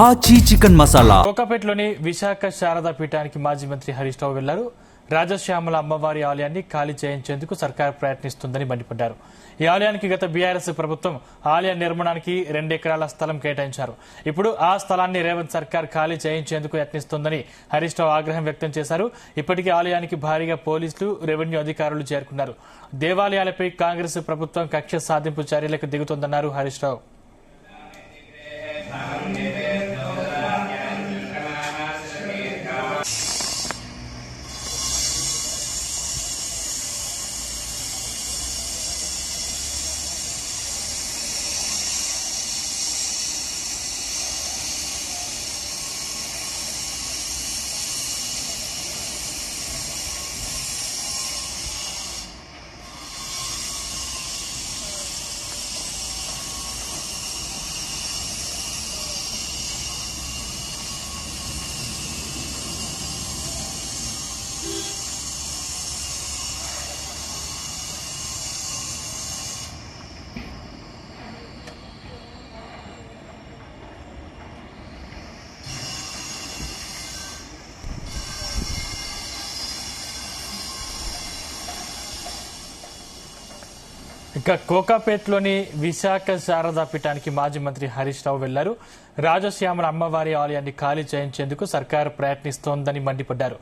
ఆచి చికెన్ మసాలా. కోకాపేటలోని విశాఖ శారదా పీఠానికి మాజీ మంత్రి హరీష్ రావు వెళ్లారు. రాజశ్యామల అమ్మవారి ఆలయాన్ని ఖాళీ చేయించేందుకు సర్కార్ ప్రయత్నిస్తుందని మండిపడ్డారు. ఈ ఆలయానికి గత బీఆర్ఎస్ ప్రభుత్వం ఆలయ నిర్మాణానికి 2 ఎకరాల స్థలం కేటాయించారు. ఇప్పుడు ఆ స్థలాన్ని రేవంత్ సర్కార్ ఖాళీ చేయించేందుకు యత్నిస్తోందని హరీష్ రావు ఆగ్రహం వ్యక్తం చేశారు. ఇప్పటికే ఆలయానికి భారీగా పోలీసులు, రెవెన్యూ అధికారులు చేరుకున్నారు. దేవాలయాలపై కాంగ్రెస్ ప్రభుత్వం కక్ష సాధింపు చర్యలకు దిగుతోందన్నారు హరీష్ రావు. ఇక కోకాపేటలోని విశాఖ శారదా పీఠానికి మాజీ మంత్రి హరీష్ రావు వెళ్లారు. రాజశ్యామల అమ్మవారి ఆలయాన్ని ఖాళీ చేయించేందుకు సర్కారు ప్రయత్నిస్తోందని మండిపడ్డారు.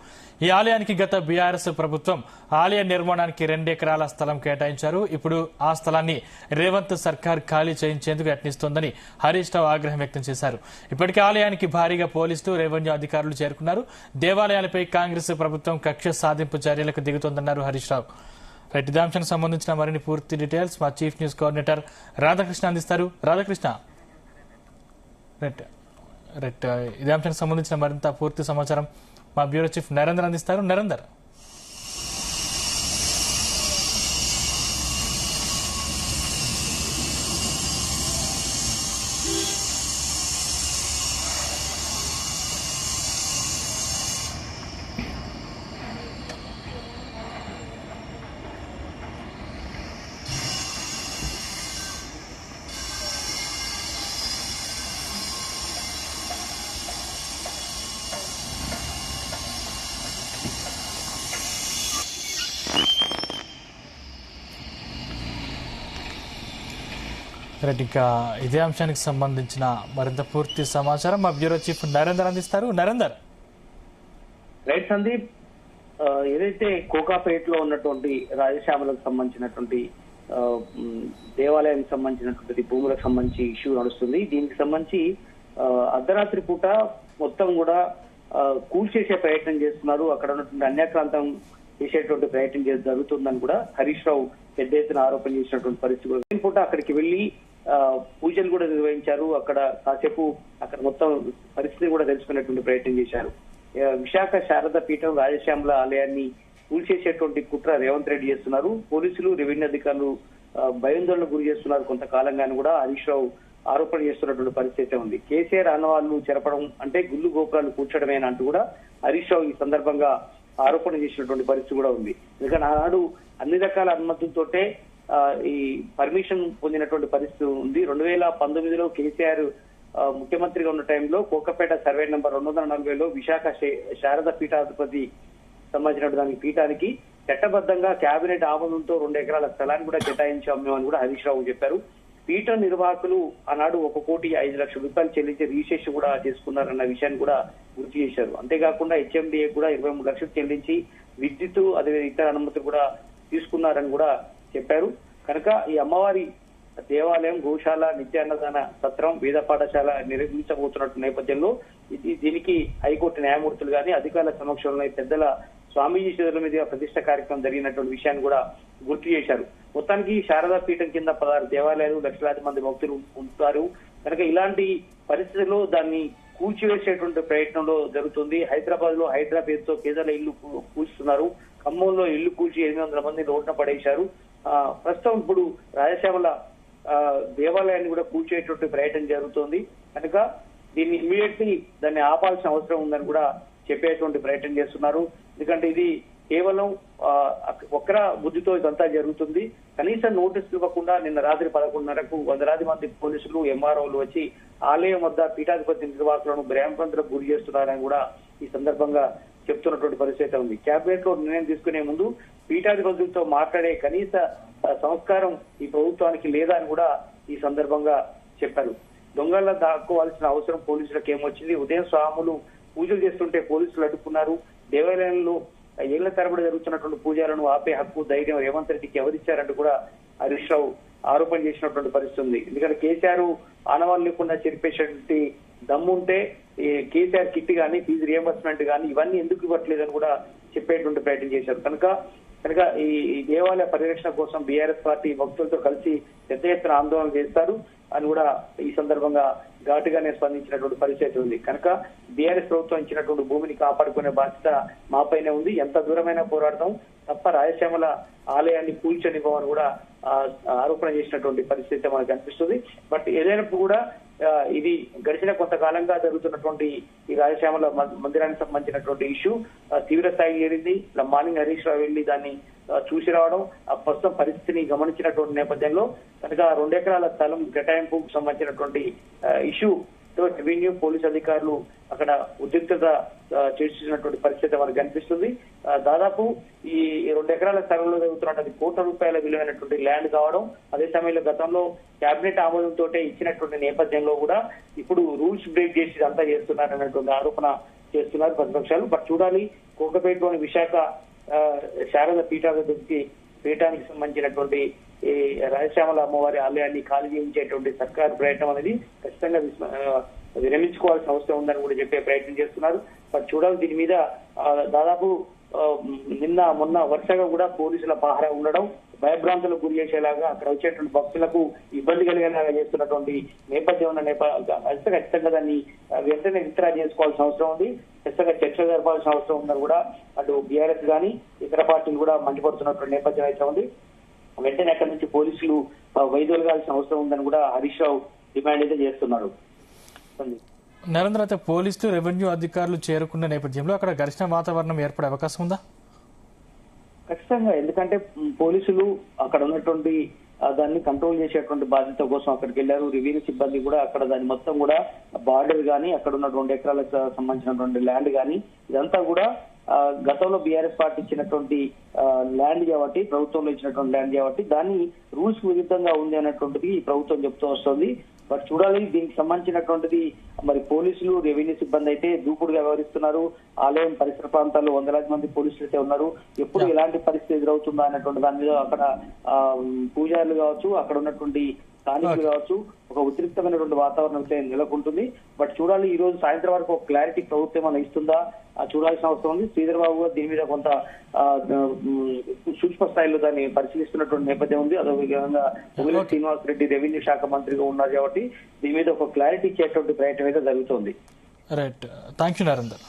ఈ ఆలయానికి గత బీఆర్ఎస్ ప్రభుత్వం ఆలయ నిర్మాణానికి 2 ఎకరాల స్థలం కేటాయించారు. ఇప్పుడు ఆ స్థలాన్ని రేవంత్ సర్కార్ ఖాళీ చేయించేందుకు యత్నిస్తోందని హరీష్ రావు ఆగ్రహం వ్యక్తం చేశారు. ఇప్పటికే ఆలయానికి భారీగా పోలీసులు, రెవెన్యూ అధికారులు చేరుకున్నారు. దేవాలయాలపై కాంగ్రెస్ ప్రభుత్వం కక్ష సాధింపు చర్యలకు దిగుతోందన్నారు హరీష్ రావు. రైట్, ఇదే అంశానికి సంబంధించిన మరిన్ని పూర్తి డీటెయిల్స్ మా చీఫ్ న్యూస్ కోఆర్డినేటర్ రాధాకృష్ణ అందిస్తారు. రాధాకృష్ణ, రైట్ రైట్ ఇదే అంశానికి సంబంధించిన మరింత పూర్తి సమాచారం మా బ్యూరో చీఫ్ నరేందర్ అందిస్తారు. నరేందర్, రైట్ ఇక ఇదే అంశానికి సంబంధించిన మరింత పూర్తి సమాచారం మా బ్యూరో చీఫ్ నరేందర్ అందిస్తారు. నరేందర్, రైట్ సందీప్, ఏదైతే కోకాపేటలో ఉన్నటువంటి రాజశ్యామలకు సంబంధించినటువంటి దేవాలయానికి సంబంధించినటువంటి భూములకు సంబంధించి ఇష్యూ నడుస్తుంది. దీనికి సంబంధించి అర్ధరాత్రి పూట మొత్తం కూడా కూల్చేసే ప్రయత్నం చేస్తున్నారు. అక్కడ ఉన్నటువంటి అన్యాక్రాంతం చేసేటువంటి ప్రయత్నం జరుగుతుందని కూడా హరీష్ రావు పెద్ద ఎత్తున ఆరోపణ చేసినటువంటి పరిస్థితి పూట అక్కడికి వెళ్లి పూజలు కూడా నిర్వహించారు. అక్కడ కాసేపు అక్కడ మొత్తం పరిస్థితిని కూడా తెలుసుకునేటువంటి ప్రయత్నం చేశారు. విశాఖ శారదా పీఠం రాజశ్యామల ఆలయాన్ని కూల్చేసేటువంటి కుట్ర రేవంత్ రెడ్డి చేస్తున్నారు. పోలీసులు, రెవెన్యూ అధికారులు భయాందోళనకు గురి చేస్తున్నారు. కొంతకాలంగానే కూడా హరీష్ రావు ఆరోపణ చేస్తున్నటువంటి పరిస్థితి ఉంది. కేసీఆర్ ఆనవాళ్లు చెరపడం అంటే గుళ్ళు గోపురాలు కూర్చడమేనా అంటూ కూడా హరీష్ రావు ఈ సందర్భంగా ఆరోపణ చేసినటువంటి పరిస్థితి కూడా ఉంది. ఎందుకంటే ఆనాడు అన్ని రకాల అనుమతులతోటే ఈ పర్మిషన్ పొందినటువంటి పరిస్థితి ఉంది. 2019లో కేసీఆర్ ముఖ్యమంత్రిగా ఉన్న టైంలో కోకపేట సర్వే నెంబర్ 240లో విశాఖ శారదా పీఠాధిపతి సంబంధించిన దానికి పీఠానికి చట్టబద్ధంగా కేబినెట్ ఆమోదంతో 2 ఎకరాల స్థలాన్ని కూడా కేటాయించామని కూడా హరీష్ రావు చెప్పారు. పీఠ నిర్వాహకులు ఆనాడు 1,05,00,000 చెల్లించి రిజిస్ట్రేషన్ కూడా చేసుకున్నారన్న విషయాన్ని కూడా గుర్తు చేశారు. అంతేకాకుండా హెచ్ఎండిఏ కూడా 23 లక్షలు చెల్లించి విద్యుత్ అదే ఇతర అనుమతులు కూడా తీసుకున్నారని కూడా చెప్పారు. కనుక ఈ అమ్మవారి దేవాలయం, గోశాల, నిత్యాన్నదాన సత్రం, వేద పాఠశాల నిర్మించబోతున్నట్టు నేపథ్యంలో దీనికి హైకోర్టు న్యాయమూర్తులు గానీ అధికారుల సమక్షంలో పెద్దల స్వామీజీ చేతుల మీద ప్రతిష్ట కార్యక్రమం జరిగినటువంటి విషయాన్ని కూడా గుర్తు చేశారు. మొత్తానికి శారదా పీఠం కింద 16 దేవాలయాలు, లక్షలాది మంది భక్తులు ఉంటారు. కనుక ఇలాంటి పరిస్థితుల్లో దాన్ని కూల్చివేసేటువంటి ప్రయత్నంలో జరుగుతుంది. హైదరాబాద్ లో హైడ్రా పేరుతో పేదల ఇల్లు కూల్చుతున్నారు. ఖమ్మంలో ఇల్లు కూల్చి 800 మంది రోడ్డున పడేశారు. ప్రస్తుతం ఇప్పుడు రాజశ్యామల దేవాలయాన్ని కూడా కూల్చేటువంటి ప్రయత్నం జరుగుతోంది. కనుక దీన్ని ఇమీడియట్లీ దాన్ని ఆపాల్సిన అవసరం ఉందని కూడా చెప్పేటువంటి ప్రయత్నం చేస్తున్నారు. ఎందుకంటే ఇది కేవలం ఒక్కర బుద్ధితో ఇదంతా జరుగుతుంది. కనీసం నోటీసులు ఇవ్వకుండా నిన్న రాత్రి 11:30కు వందలాది మంది పోలీసులు ఎంఆర్ఓలు వచ్చి ఆలయం వద్ద పీఠాధిపతి నిర్వాహకులను భ్రమపంతులకు గురి చేస్తున్నారని కూడా ఈ సందర్భంగా చెప్తున్నటువంటి పరిస్థితి ఉంది. కేబినెట్ లో నిర్ణయం తీసుకునే ముందు పీఠాధిపతులతో మాట్లాడే కనీస సంస్కారం ఈ ప్రభుత్వానికి లేదా అని కూడా ఈ సందర్భంగా చెప్పారు. దొంగల దాక్కోవాల్సిన అవసరం పోలీసులకు ఏమొచ్చింది? ఉదయం స్వాములు పూజలు చేస్తుంటే పోలీసులు అడ్డుకున్నారు. దేవాలయంలో ఏళ్ల తరబడి జరుగుతున్నటువంటి పూజలను ఆపే హక్కు ధైర్యం రేవంత్ రెడ్డికి ఎవరిచ్చారంటూ కూడా హరీష్ రావు ఆరోపణ చేసినటువంటి పరిస్థితి ఉంది. ఎందుకంటే కేసీఆర్ ఆనవాళ్ళు లేకుండా చెరిపేసేటువంటి దమ్ముంటే కేసీఆర్ కిట్ గానీ ఫీజు రియంబర్స్మెంట్ గానీ ఇవన్నీ ఎందుకు ఇవ్వట్లేదని కూడా చెప్పేటువంటి ప్రయత్నం చేశారు. కనుక ఈ దేవాలయ పరిరక్షణ కోసం బీఆర్ఎస్ పార్టీ భక్తులతో కలిసి పెద్ద ఎత్తున ఆందోళన చేస్తారు అని కూడా ఈ సందర్భంగా ఘాటుగానే స్పందించినటువంటి పరిస్థితి ఉంది. కనుక బీఆర్ఎస్ ప్రభుత్వం ఇచ్చినటువంటి భూమిని కాపాడుకునే బాధ్యత మాపైనే ఉంది. ఎంత దూరమైనా పోరాడతాం తప్ప రాయలసీమల ఆలయాన్ని కూల్చనివ్వమని కూడా ఆరోపణ చేసినటువంటి పరిస్థితి మనకు కనిపిస్తుంది. బట్ ఏదైనప్పుడు కూడా ఇది గడిచిన కొంతకాలంగా జరుగుతున్నటువంటి ఈ రాయలసీమల మందిరానికి సంబంధించినటువంటి ఇష్యూ తీవ్ర స్థాయికి చేరింది. మార్నింగ్ హరీష్ రావు వెళ్లి దాన్ని చూసి రావడం, ఆ ప్రస్తుతం పరిస్థితిని గమనించినటువంటి నేపథ్యంలో కనుక 2 ఎకరాల స్థలం కేటాయింపుకు సంబంధించినటువంటి ఇష్యూ తో రెవెన్యూ పోలీస్ అధికారులు అక్కడ ఉద్రిక్తత చేసినటువంటి పరిస్థితి మనకు కనిపిస్తుంది. దాదాపు ఈ 2 ఎకరాల స్థలంలో జరుగుతున్నటువంటి కోట్ల రూపాయల విలువైనటువంటి ల్యాండ్ కావడం, అదే సమయంలో గతంలో కేబినెట్ ఆమోదంతో ఇచ్చినటువంటి నేపథ్యంలో కూడా ఇప్పుడు రూల్స్ బ్రేక్ చేసి ఇదంతా చేస్తున్నారన్నటువంటి ఆరోపణ చేస్తున్నారు ప్రతిపక్షాలు. బట్ చూడాలి, కోకపేటలోని విశాఖ శారద పీఠానికి సంబంధించినటువంటి ఈ రాయలసీమల అమ్మవారి ఆలయాన్ని ఖాళీ చేయించేటువంటి సర్కారు ప్రయత్నం అనేది ఖచ్చితంగా విరమించుకోవాల్సిన అవసరం ఉందని కూడా చెప్పే ప్రయత్నం చేస్తున్నారు. బట్ చూడాలి, దీని మీద దాదాపు నిన్న మొన్న వరుసగా కూడా పోలీసుల పహారా ఉండడం, భయభ్రాంతులకు గురి చేసేలాగా అక్కడ వచ్చేటువంటి భక్తులకు ఇబ్బంది కలిగేలాగా చేస్తున్నటువంటి నేపథ్యం ఉన్న ఖచ్చితంగా దాన్ని వెంటనే విత్డ్రా చేసుకోవాల్సిన అవసరం ఉంది. ఖచ్చితంగా చర్చలు జరపాల్సిన అవసరం ఉందని కూడా అటు బీఆర్ఎస్ గానీ ఇతర పార్టీలు కూడా మండిపడుతున్నటువంటి నేపథ్యం అయితే ఉంది. వెంటనే అక్కడి నుంచి పోలీసులు వైదొలగాల్సిన అవసరం ఉందని కూడా హరీష్ రావు డిమాండ్ అయితే చేస్తున్నారు. నరేంద్ర, అయితే పోలీసులు రెవెన్యూ అధికారులు చేరుకున్న నేపథ్యంలో అక్కడ ఘర్షణ వాతావరణం ఏర్పడే అవకాశం ఉందా? ఖచ్చితంగా, ఎందుకంటే పోలీసులు అక్కడ ఉన్నటువంటి దాన్ని కంట్రోల్ చేసేటువంటి బాధ్యత కోసం అక్కడికి వెళ్లారు. రెవెన్యూ సిబ్బంది కూడా అక్కడ దాన్ని మొత్తం కూడా బార్డర్ గానీ అక్కడ ఉన్న 2 ఎకరాలకు సంబంధించినటువంటి ల్యాండ్ గానీ ఇదంతా కూడా గతంలో బీఆర్ఎస్ పార్టీ ఇచ్చినటువంటి ల్యాండ్ కాబట్టి, ప్రభుత్వంలో ఇచ్చినటువంటి ల్యాండ్ కాబట్టి దాన్ని రూల్స్ విరుద్ధంగా ఉంది అన్నటువంటిది ఈ ప్రభుత్వం చెప్తూ వస్తుంది. బట్ చూడాలి, దీనికి సంబంధించినటువంటిది మరి పోలీసులు రెవెన్యూ సిబ్బంది అయితే దూకుడుగా వ్యవహరిస్తున్నారు. ఆలయం పరిసర ప్రాంతాల్లో వందలాది మంది పోలీసులు అయితే ఉన్నారు. ఎప్పుడు ఎలాంటి పరిస్థితి ఎదురవుతుందా అన్నటువంటి దాని మీద అక్కడ పూజారులు కావచ్చు, అక్కడ ఉన్నటువంటి స్థానికులు కావచ్చు, ఒక ఉద్రిక్తమైనటువంటి వాతావరణం అయితే నెలకొంటుంది. బట్ చూడాలి, ఈ రోజు సాయంత్రం వరకు ఒక క్లారిటీ ప్రభుత్వం ఏమైనా ఇస్తుందా చూడాల్సిన అవసరం ఉంది. శ్రీధర్ బాబు దీని మీద కొంత సూక్ష్మ స్థాయిలో దాన్ని పరిశీలిస్తున్నటువంటి నేపథ్యం ఉంది. అదేవిధంగా పొంగులేటి శ్రీనివాస్ రెడ్డి రెవెన్యూ శాఖ మంత్రిగా ఉన్నారు కాబట్టి దీని మీద ఒక క్లారిటీ ఇచ్చేటువంటి ప్రయత్నం అయితే జరుగుతోంది. Right, thank you Narender.